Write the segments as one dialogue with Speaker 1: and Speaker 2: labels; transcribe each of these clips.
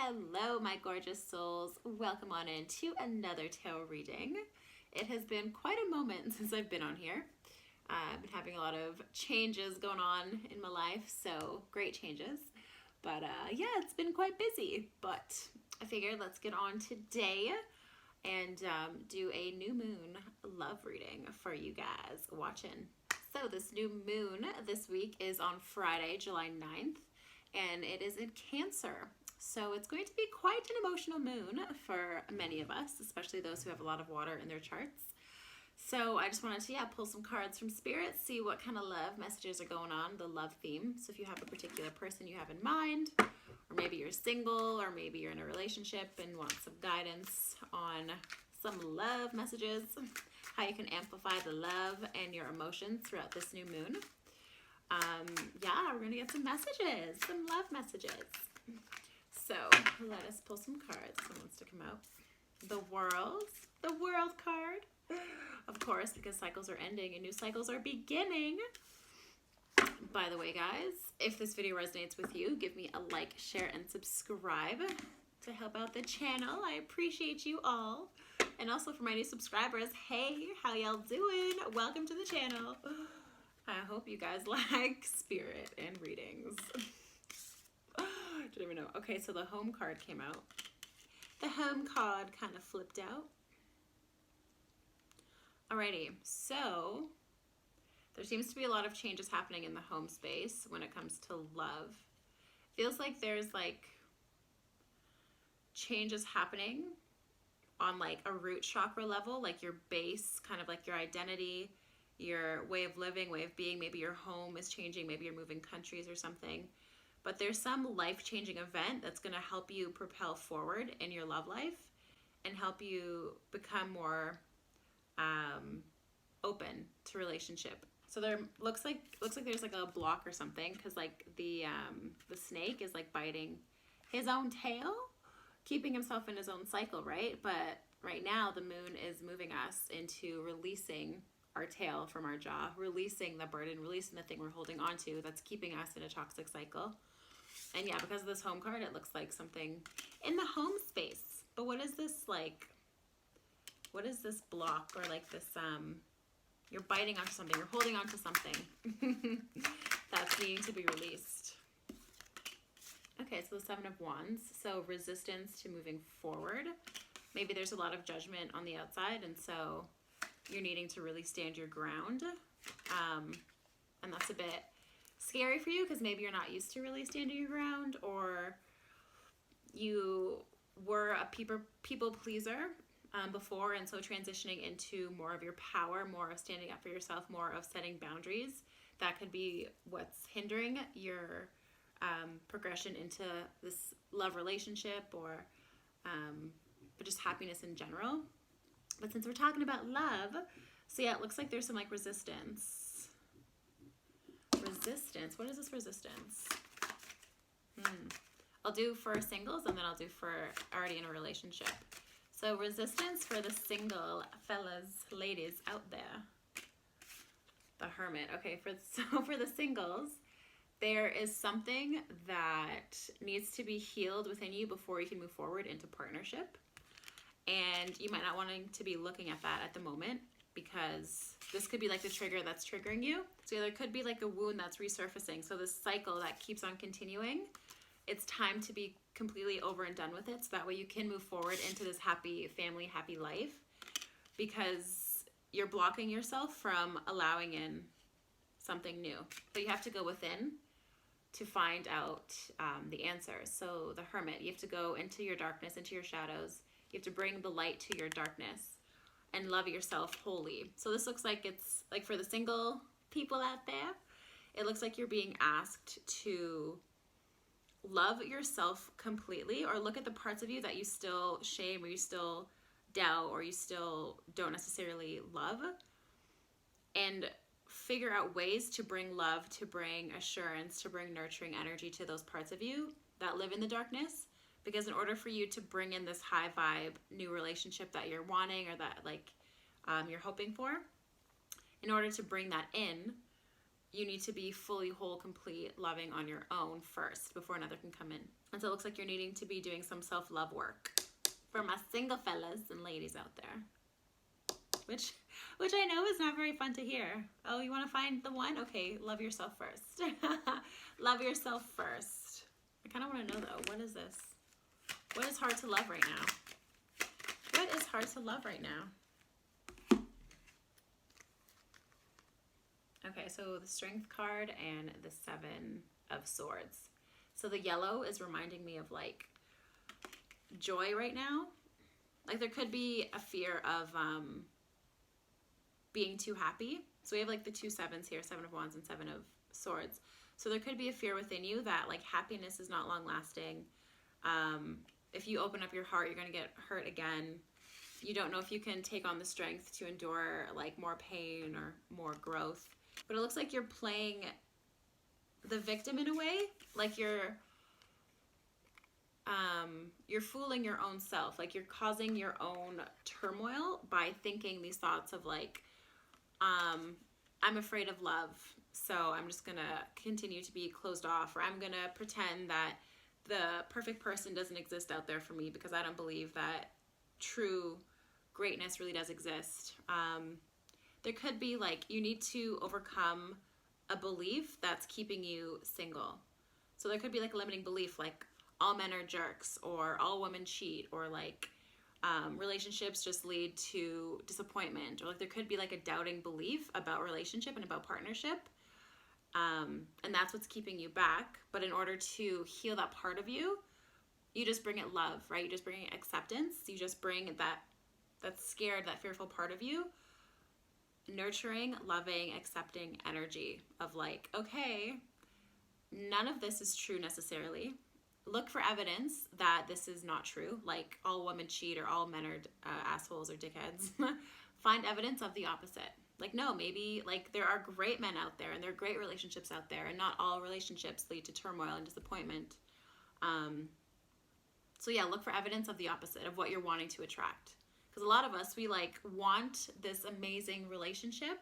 Speaker 1: Hello, my gorgeous souls. Welcome on into another tarot reading. It has been quite a moment since I've been on here. I've been having a lot of changes going on in my life, so great changes. But yeah, it's been quite busy. But I figured let's get on today and do a new moon love reading for you guys watching. So this new moon this week is on Friday, July 9th, and it is in Cancer. So it's going to be quite an emotional moon for many of us, especially those who have a lot of water in their charts. So I just wanted to, pull some cards from Spirit, see what kind of love messages are going on, the love theme. So if you have a particular person you have in mind, or maybe you're single, or maybe you're in a relationship and want some guidance on some love messages, how you can amplify the love and your emotions throughout this new moon. We're going to get some messages, some love messages. So let us pull some cards. Someone wants to come out. The World card. Of course, because cycles are ending and new cycles are beginning. By the way, guys, if this video resonates with you, give me a like, share, and subscribe to help out the channel. I appreciate you all. And also for my new subscribers, hey, how y'all doing? Welcome to the channel. I hope you guys like spirit and readings. Didn't even know. Okay, so the home card came out. The home card kind of flipped out. Alrighty, so there seems to be a lot of changes happening in the home space when it comes to love. Feels like there's like changes happening on like a root chakra level, like your base, kind of like your identity, your way of living, way of being. Maybe your home is changing, maybe you're moving countries or something. But there's some life-changing event that's going to help you propel forward in your love life and help you become more open to relationship. So there looks like there's like a block or something, because like the snake is like biting his own tail, keeping himself in his own cycle, right? But right now the moon is moving us into releasing our tail from our jaw, releasing the burden, releasing the thing we're holding on to that's keeping us in a toxic cycle. And yeah, because of this home card, it looks like something in the home space. But what is this like? What is this block, or like this, you're biting onto something, you're holding onto something that's needing to be released. Okay, so the Seven of Wands. So resistance to moving forward. Maybe there's a lot of judgment on the outside, and so you're needing to really stand your ground. And that's a bit scary for you because maybe you're not used to really standing your ground, or you were a people pleaser before, and so transitioning into more of your power, more of standing up for yourself, more of setting boundaries, that could be what's hindering your progression into this love relationship, or but just happiness in general. But since we're talking about love, so yeah, it looks like there's some like resistance. Resistance. What is this resistance? I'll do for singles, and then I'll do for already in a relationship. So resistance for the single fellas, ladies out there. The Hermit. Okay, for the singles, there is something that needs to be healed within you before you can move forward into partnership. And you might not want to be looking at that at the moment, because this could be like the trigger that's triggering you. So there could be like a wound that's resurfacing. So this cycle that keeps on continuing, it's time to be completely over and done with it, so that way you can move forward into this happy family, happy life, because you're blocking yourself from allowing in something new. But you have to go within to find out the answers. So the Hermit, you have to go into your darkness, into your shadows. You have to bring the light to your darkness and love yourself wholly. So this looks like it's like for the single people out there, it looks like you're being asked to love yourself completely, or look at the parts of you that you still shame, or you still doubt, or you still don't necessarily love, and figure out ways to bring love, to bring assurance, to bring nurturing energy to those parts of you that live in the darkness. Because in order for you to bring in this high vibe new relationship that you're wanting, or that like you're hoping for, in order to bring that in, you need to be fully whole, complete, loving on your own first before another can come in. And so it looks like you're needing to be doing some self-love work for my single fellas and ladies out there, which I know is not very fun to hear. Oh, you want to find the one? Okay, love yourself first. Love yourself first. I kind of want to know though, what is this? What is hard to love right now? What is hard to love right now? Okay, so the Strength card and the Seven of Swords. So the yellow is reminding me of like joy right now. Like there could be a fear of being too happy. So we have like the two sevens here, Seven of Wands and Seven of Swords. So there could be a fear within you that like happiness is not long lasting. If you open up your heart, you're going to get hurt again. You don't know if you can take on the strength to endure like more pain or more growth. But it looks like you're playing the victim in a way. Like you're fooling your own self. Like you're causing your own turmoil by thinking these thoughts of like, I'm afraid of love, so I'm just going to continue to be closed off, or I'm going to pretend that the perfect person doesn't exist out there for me because I don't believe that true greatness really does exist. There could be like, you need to overcome a belief that's keeping you single. So there could be like a limiting belief, like all men are jerks, or all women cheat, or like relationships just lead to disappointment, or like there could be like a doubting belief about relationship and about partnership. And that's what's keeping you back. But in order to heal that part of you, you just bring it love, right? You just bring it acceptance. You just bring that scared, that fearful part of you, nurturing, loving, accepting energy of like, okay, none of this is true necessarily. Look for evidence that this is not true, like all women cheat or all men are assholes or dickheads. Find evidence of the opposite. Like, no, maybe like there are great men out there and there are great relationships out there, and not all relationships lead to turmoil and disappointment. So yeah, look for evidence of the opposite of what you're wanting to attract. Because a lot of us, we like want this amazing relationship,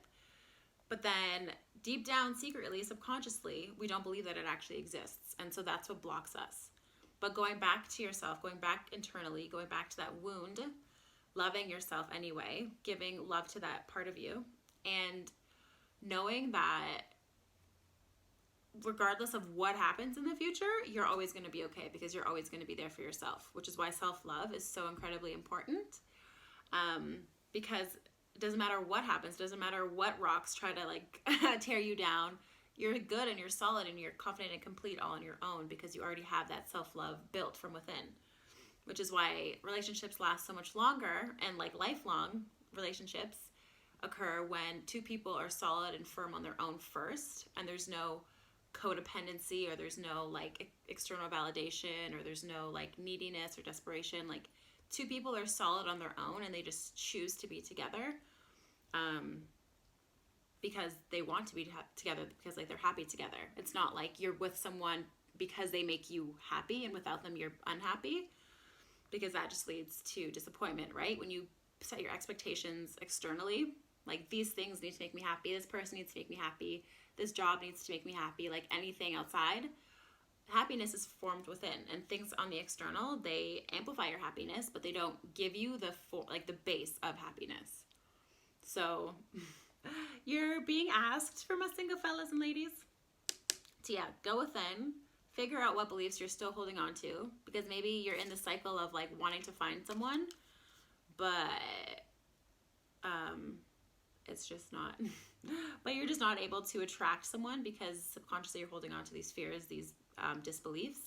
Speaker 1: but then deep down, secretly, subconsciously, we don't believe that it actually exists. And so that's what blocks us. But going back to yourself, going back internally, going back to that wound, loving yourself anyway, giving love to that part of you, and knowing that regardless of what happens in the future, you're always going to be okay, because you're always going to be there for yourself, which is why self-love is so incredibly important. Because it doesn't matter what happens, it doesn't matter what rocks try to like tear you down, you're good and you're solid and you're confident and complete all on your own, because you already have that self-love built from within. Which is why relationships last so much longer, and like lifelong relationships occur when two people are solid and firm on their own first, and there's no codependency, or there's no like external validation, or there's no like neediness or desperation. Like two people are solid on their own and they just choose to be together because they want to be together, because like they're happy together. It's not like you're with someone because they make you happy and without them you're unhappy, because that just leads to disappointment, right? When you set your expectations externally, like these things need to make me happy, this person needs to make me happy, this job needs to make me happy, like anything outside, happiness is formed within. And things on the external, they amplify your happiness, but they don't give you the base of happiness. So you're being asked, for my single fellas and ladies, to go within, figure out what beliefs you're still holding on to, because maybe you're in the cycle of like wanting to find someone, but it's just not, but you're just not able to attract someone because subconsciously you're holding on to these fears, these disbeliefs,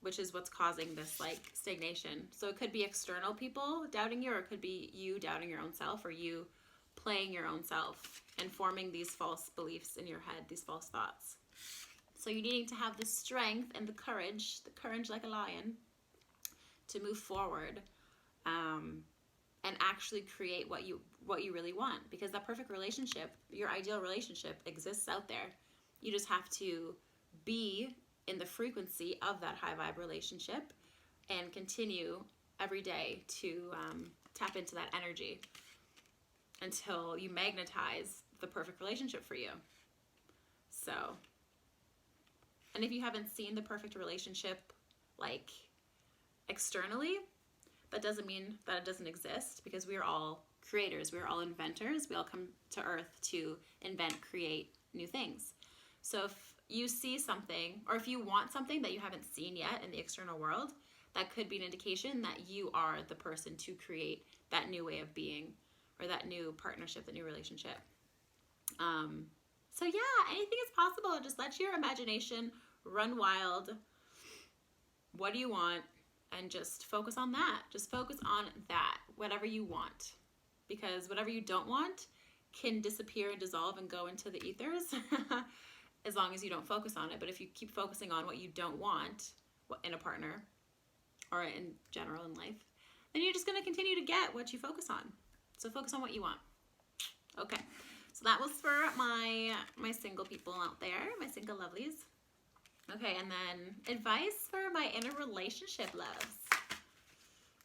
Speaker 1: which is what's causing this like stagnation. So it could be external people doubting you, or it could be you doubting your own self, or you playing your own self and forming these false beliefs in your head, these false thoughts. So you needing to have the strength and the courage like a lion, to move forward and actually create what you really want. Because that perfect relationship, your ideal relationship, exists out there. You just have to be in the frequency of that high vibe relationship and continue every day to tap into that energy until you magnetize the perfect relationship for you. So, and if you haven't seen the perfect relationship, like externally, that doesn't mean that it doesn't exist, because we are all creators. We're all inventors. We all come to earth to invent, create new things. So if you see something, or if you want something that you haven't seen yet in the external world, that could be an indication that you are the person to create that new way of being, or that new partnership, that new relationship. So yeah, anything is possible. Just let your imagination run wild. What do you want? And just focus on that. Just focus on that, whatever you want. Because whatever you don't want can disappear and dissolve and go into the ethers as long as you don't focus on it. But if you keep focusing on what you don't want in a partner or in general in life, then you're just going to continue to get what you focus on. So focus on what you want. Okay, so that was for my single people out there, my single lovelies. Okay, and then advice for my in a relationship loves.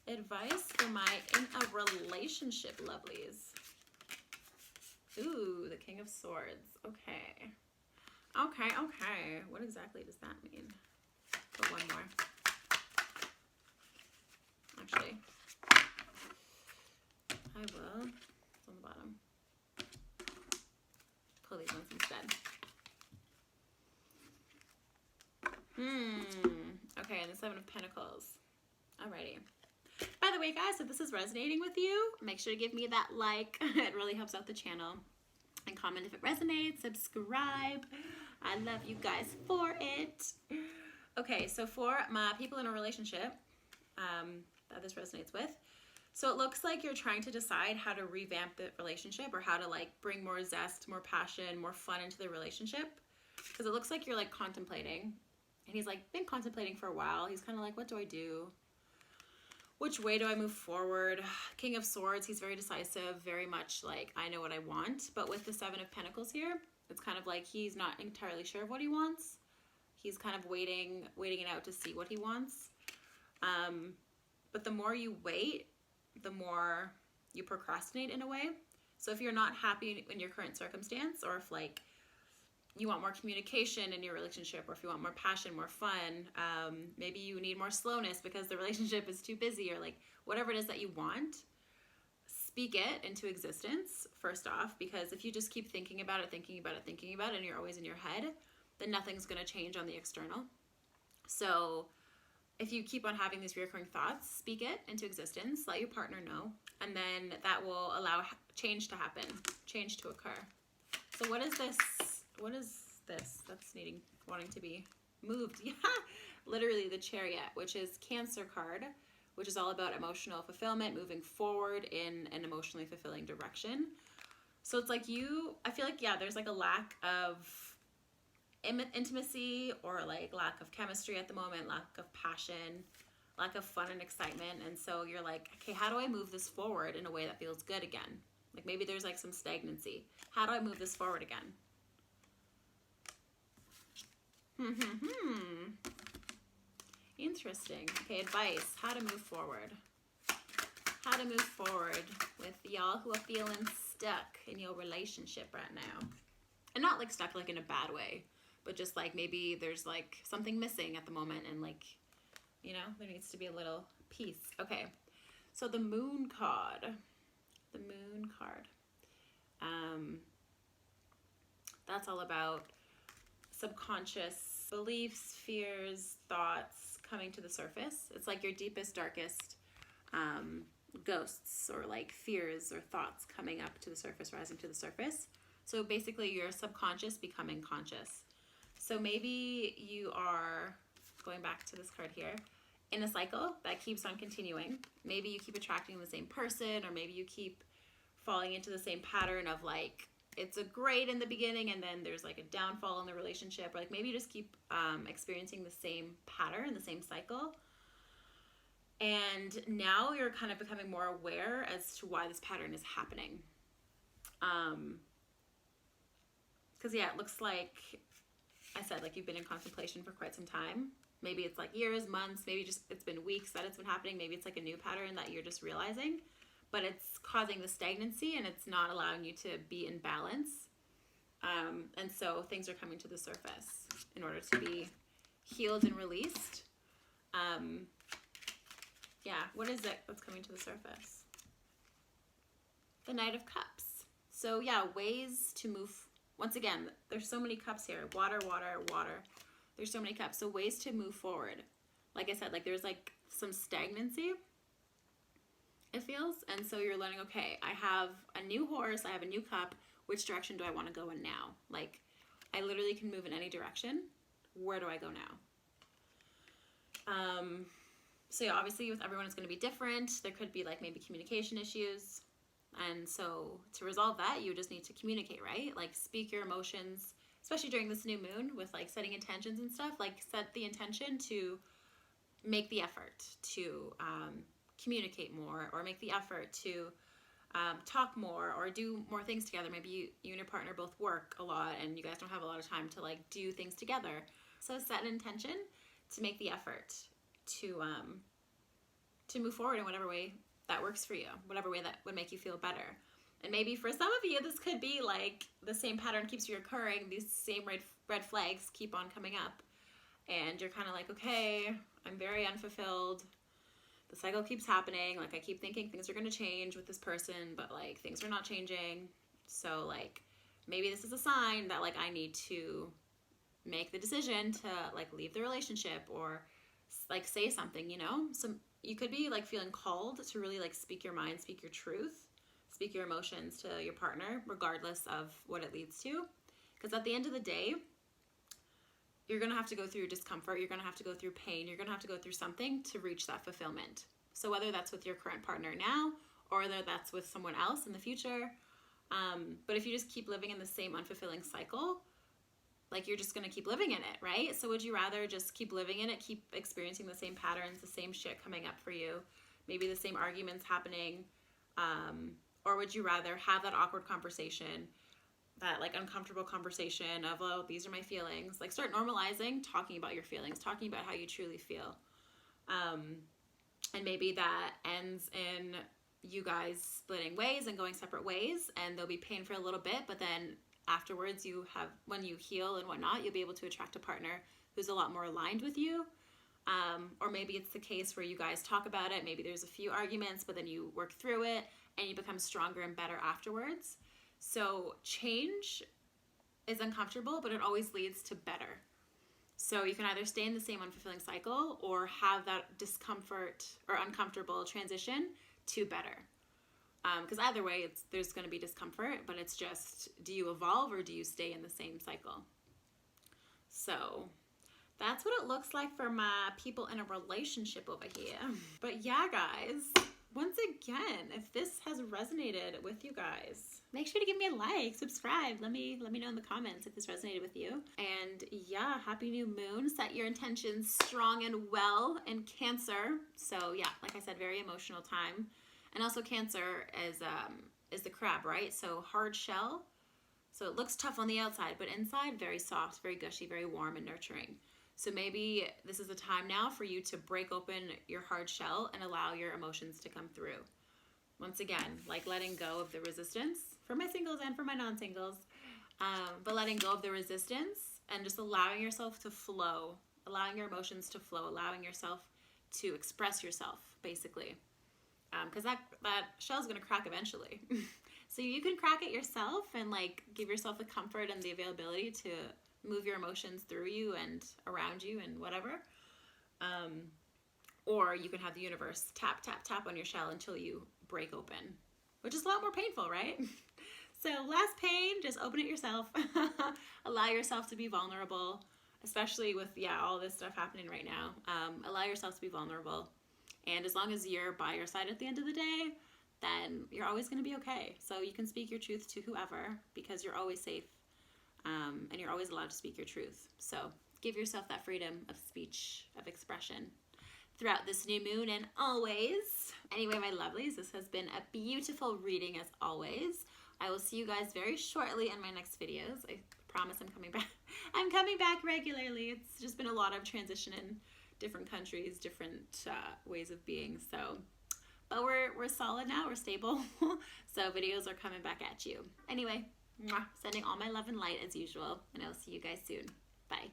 Speaker 1: Advice for my in a relationship lovelies. Ooh, the King of Swords. Okay. Okay. What exactly does that mean? Put one more. Actually, I will. It's on the bottom. Pull these ones instead. Okay, and the Seven of Pentacles. Alrighty. By the way, guys, if this is resonating with you, make sure to give me that like. It really helps out the channel. And comment if it resonates. Subscribe. I love you guys for it. Okay, so for my people in a relationship that this resonates with, so it looks like you're trying to decide how to revamp the relationship, or how to like bring more zest, more passion, more fun into the relationship. Because it looks like you're like contemplating. And he's like been contemplating for a while. He's kind of like, what do I do? Which way do I move forward? King of Swords, he's very decisive, very much like, I know what I want. But with the Seven of Pentacles here, it's kind of like he's not entirely sure of what he wants. He's kind of waiting it out to see what he wants. But the more you wait, the more you procrastinate in a way. So if you're not happy in your current circumstance, or if like you want more communication in your relationship, or if you want more passion, more fun, maybe you need more slowness because the relationship is too busy, or like whatever it is that you want, speak it into existence first off, because if you just keep thinking about it, and you're always in your head, then nothing's going to change on the external. So if you keep on having these recurring thoughts, speak it into existence, let your partner know, and then that will allow change to happen, change to occur. So what is this? What is this that's wanting to be moved? Yeah, literally the Chariot, which is Cancer card, which is all about emotional fulfillment, moving forward in an emotionally fulfilling direction. So it's like I feel like, yeah, there's like a lack of intimacy, or like lack of chemistry at the moment, lack of passion, lack of fun and excitement. And so you're like, okay, how do I move this forward in a way that feels good again? Like maybe there's like some stagnancy. How do I move this forward again? Interesting. Okay, advice. How to move forward. How to move forward with y'all who are feeling stuck in your relationship right now. And not like stuck like in a bad way, but just like maybe there's like something missing at the moment, and like, you know, there needs to be a little peace. Okay, so the Moon card. The Moon card. That's all about subconscious beliefs, fears, thoughts coming to the surface. It's like your deepest, darkest ghosts, or like fears or thoughts coming up to the surface, rising to the surface. So basically your subconscious becoming conscious. So maybe you are, going back to this card here, in a cycle that keeps on continuing. Maybe you keep attracting the same person, or maybe you keep falling into the same pattern of like, it's a great in the beginning and then there's like a downfall in the relationship, or like maybe you just keep experiencing the same pattern, the same cycle. And now you're kind of becoming more aware as to why this pattern is happening. Because yeah, it looks like I said, like you've been in contemplation for quite some time. Maybe it's like years, months, maybe just it's been weeks that it's been happening. Maybe it's like a new pattern that you're just realizing, but it's causing the stagnancy and it's not allowing you to be in balance. And so things are coming to the surface in order to be healed and released. Yeah, what is it that's coming to the surface? The Knight of Cups. So yeah, ways to move. Once again, there's so many cups here. Water, water, water. There's so many cups. So ways to move forward. Like I said, like there's like some stagnancy, it feels. And so you're learning, okay, I have a new horse, I have a new cup. Which direction do I want to go in now? Like, I literally can move in any direction. Where do I go now? So yeah, obviously with everyone it's going to be different. There could be like maybe communication issues. And so to resolve that, you just need to communicate, right? Like speak your emotions, especially during this new moon with like setting intentions and stuff. Like set the intention to make the effort to communicate more, or make the effort to talk more or do more things together. Maybe you and your partner both work a lot and you guys don't have a lot of time to like do things together. So set an intention to make the effort to move forward in whatever way that works for you, whatever way that would make you feel better. And maybe for some of you, this could be like the same pattern keeps reoccurring. These same red flags keep on coming up. And you're kind of like, okay, I'm very unfulfilled. The cycle keeps happening. Like I keep thinking things are going to change with this person, but like things are not changing. So like maybe this is a sign that like I need to make the decision to like leave the relationship or like say something, you know? So you could be like feeling called to really like speak your mind, speak your truth, speak your emotions to your partner, regardless of what it leads to. Because at the end of the day, you're going to have to go through discomfort. You're going to have to go through pain. You're going to have to go through something to reach that fulfillment. So whether that's with your current partner now, or whether that's with someone else in the future. But if you just keep living in the same unfulfilling cycle, like you're just going to keep living in it, right? So would you rather just keep living in it, keep experiencing the same patterns, the same shit coming up for you, maybe the same arguments happening, or would you rather have that awkward conversation, that like uncomfortable conversation of, oh, these are my feelings. Like start normalizing talking about your feelings, talking about how you truly feel. And maybe that ends in you guys splitting ways and going separate ways, and there'll be pain for a little bit, but then afterwards when you heal and whatnot, you'll be able to attract a partner who's a lot more aligned with you. Or maybe it's the case where you guys talk about it. Maybe there's a few arguments, but then you work through it and you become stronger and better afterwards. So change is uncomfortable, but it always leads to better. So you can either stay in the same unfulfilling cycle or have that discomfort or uncomfortable transition to better. Because either way, there's going to be discomfort, but it's just, do you evolve or do you stay in the same cycle? So that's what it looks like for my people in a relationship over here. But yeah, guys, once again, if this has resonated with you guys, make sure to give me a like, subscribe. Let me know in the comments if this resonated with you. And yeah, happy new moon. Set your intentions strong and well in Cancer. So yeah, like I said, very emotional time. And also Cancer is the crab, right? So hard shell. So it looks tough on the outside, but inside very soft, very gushy, very warm and nurturing. So maybe this is a time now for you to break open your hard shell and allow your emotions to come through. Once again, like letting go of the resistance for my singles and for my non-singles, but letting go of the resistance and just allowing yourself to flow, allowing your emotions to flow, allowing yourself to express yourself, basically. Because that shell is going to crack eventually. So you can crack it yourself and like give yourself the comfort and the availability to move your emotions through you and around you and whatever. Or you can have the universe tap, tap, tap on your shell until you break open, which is a lot more painful, right? So less pain, just open it yourself. Allow yourself to be vulnerable, especially with, all this stuff happening right now. Allow yourself to be vulnerable. And as long as you're by your side at the end of the day, then you're always going to be okay. So you can speak your truth to whoever because you're always safe. And you're always allowed to speak your truth. So give yourself that freedom of speech, of expression throughout this new moon and always. Anyway, my lovelies, this has been a beautiful reading as always. I will see you guys very shortly in my next videos. I promise I'm coming back. I'm coming back regularly. It's just been a lot of transition in different countries, different ways of being. So, but we're solid now. We're stable. So videos are coming back at you. Anyway, Mwah. Sending all my love and light as usual, and I'll see you guys soon. Bye.